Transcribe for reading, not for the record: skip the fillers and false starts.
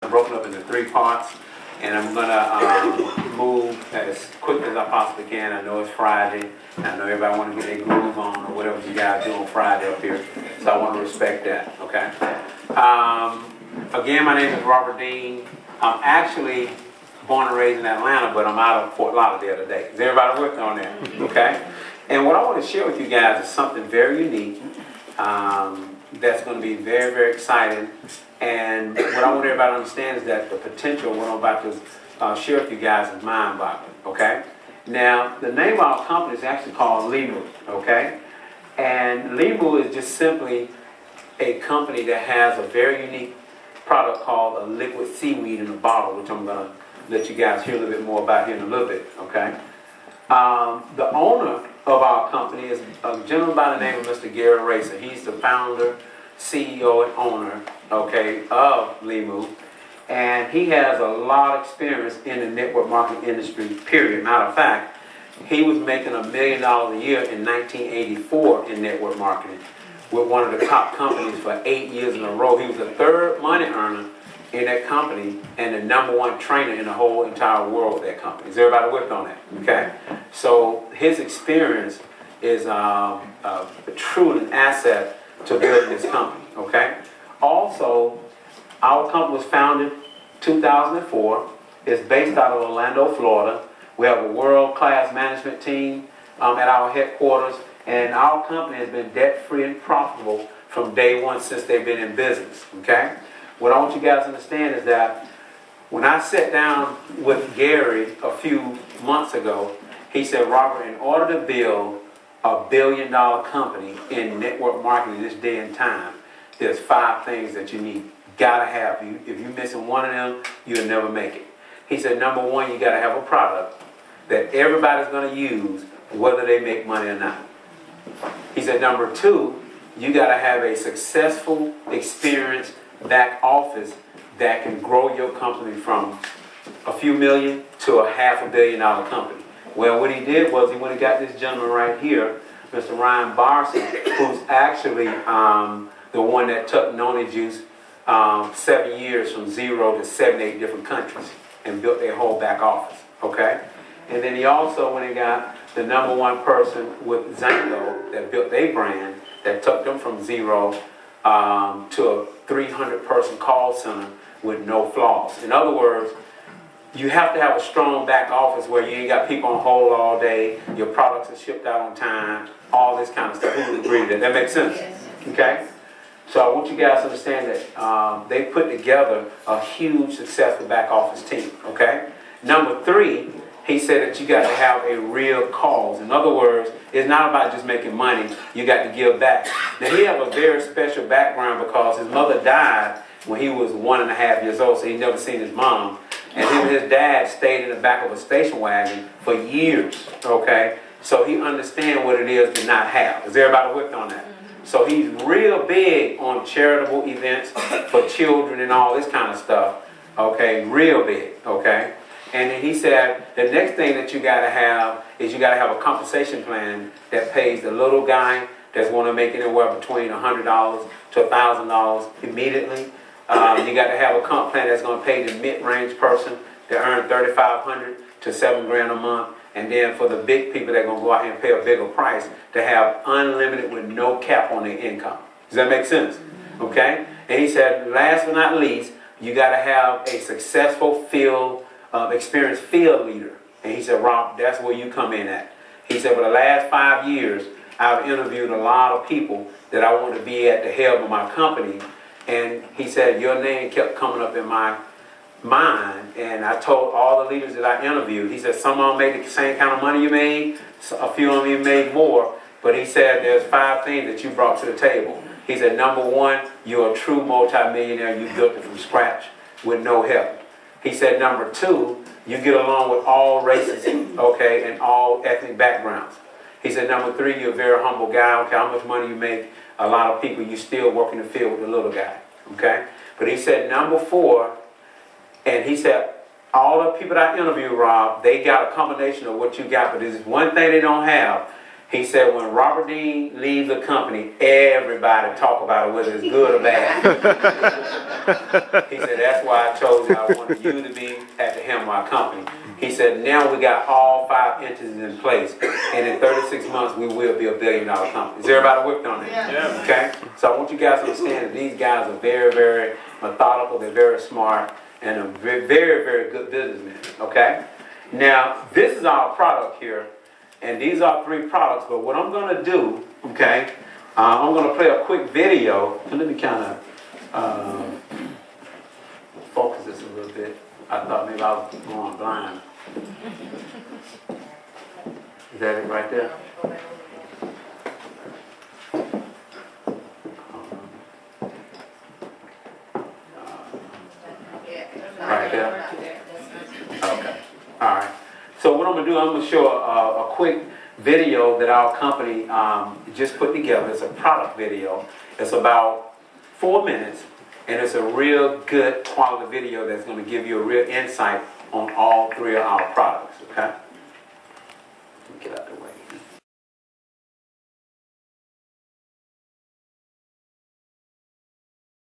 broken up into 3 parts, and I'm gonna move as quick as I possibly can. I know it's Friday, and I know everybody want to get their groove on or whatever you guys do on Friday up here, so I want to respect that, okay? Again, my name is Robert Dean. I'm actually born and raised in Atlanta, but I'm out of Fort Lauderdale today. Is everybody with me on that? Okay? And what I want to share with you guys is something very unique that's going to be very, very exciting. And what I want everybody to understand is that the potential of what I'm about to share with you guys is mind-boggling. Okay? Now, the name of our company is actually called Limu. Okay? And Limu is just simply a company that has a very unique product called a liquid seaweed in a bottle, which I'm going to let you guys hear a little bit more about here in a little bit, okay? The owner of our company is a gentleman by the name of Mr. Gary Racer. He's the founder, CEO, and owner, okay, of Limu. And he has a lot of experience in the network marketing industry, period. Matter of fact, he was making $1 million a year in 1984 in network marketing with one of the top companies for 8 years in a row. He was the 3rd money earner in that company and the #1 trainer in the whole entire world with that company. Is everybody with on that? Okay? So his experience is truly an asset to building this company. Okay? Also, our company was founded 2004. It's based out of Orlando, Florida. We have a world-class management team at our headquarters, and our company has been debt-free and profitable from day one since they've been in business. Okay? What I want you guys to understand is that when I sat down with Gary a few months ago, he said, Robert, in order to build a $1 billion company in network marketing this day and time, there's 5 things that you need. Gotta have. If you're missing one of them, you'll never make it. He said, #1, you gotta have a product that everybody's gonna use whether they make money or not. He said, #2, you gotta have a successful, experienced back office that can grow your company from a few million to a $500 million company. Well, what he did was he went and got this gentleman right here, Mr. Ryan Barson, who's actually the one that took Noni Juice 7 years from 0 to 7, 8 different countries and built their whole back office. Okay? And then he also went and got the #1 person with Zango that built their brand that took them from 0 to a 300-person call center with no flaws. In other words, you have to have a strong back office where you ain't got people on hold all day, your products are shipped out on time, all this kind of stuff. Who would agree to that? That makes sense? Okay? So I want you guys to understand that they put together a huge, successful back office team. Okay? #3, he said that you got to have a real cause. In other words, it's not about just making money. You got to give back. Now, he has a very special background because his mother died when he was 1.5 years old, so he never seen his mom. And him and his dad stayed in the back of a station wagon for years, okay? So he understands what it is to not have. Is everybody with on that? So he's real big on charitable events for children and all this kind of stuff, okay? Real big, okay? And then he said, the next thing that you got to have is you got to have a compensation plan that pays the little guy that's going to make anywhere between $100 to $1,000 immediately. You got to have a comp plan that's going to pay the mid-range person that earn $3,500 to $7,000 a month. And then for the big people that are going to go out here and pay a bigger price to have unlimited with no cap on their income. Does that make sense? Okay? And he said, last but not least, you got to have a successful experienced field leader. And he said, Rob, that's where you come in at. He said, for the last 5 years, I've interviewed a lot of people that I want to be at the helm of my company. And he said, your name kept coming up in my mind. And I told all the leaders that I interviewed, he said, some of them made the same kind of money you made, a few of them made more. But he said, there's 5 things that you brought to the table. He said, #1, you're a true multimillionaire. You built it from scratch with no help. He said, #2, you get along with all races, okay, and all ethnic backgrounds. He said, #3, you're a very humble guy. Okay, how much money you make, a lot of people, you still work in the field with the little guy, okay? But he said, #4, and he said, all the people that I interviewed, Rob, they got a combination of what you got, but there's one thing they don't have. He said when Robert Dean leaves a company, everybody talk about it, whether it's good or bad. He said, that's why I chose you. I wanted you to be at the helm of our company. He said, now we got all 5 entities in place, and in 36 months, we will be a $1 billion company. Is everybody with me on that? Yeah. Okay? So I want you guys to understand that these guys are very, very methodical, they're very smart, and are very, very, very good businessmen. Okay? Now, this is our product here, and these are 3 products, but what I'm going to do, okay, I'm going to play a quick video, and let me kind of focus this a little bit. I thought maybe I was going blind. Is that it right there? Right there? Okay. All right. So what I'm going to do, I'm going to show a quick video that our company just put together. It's a product video. It's about 4 minutes, and it's a real good quality video that's going to give you a real insight on all 3 of our products. Okay?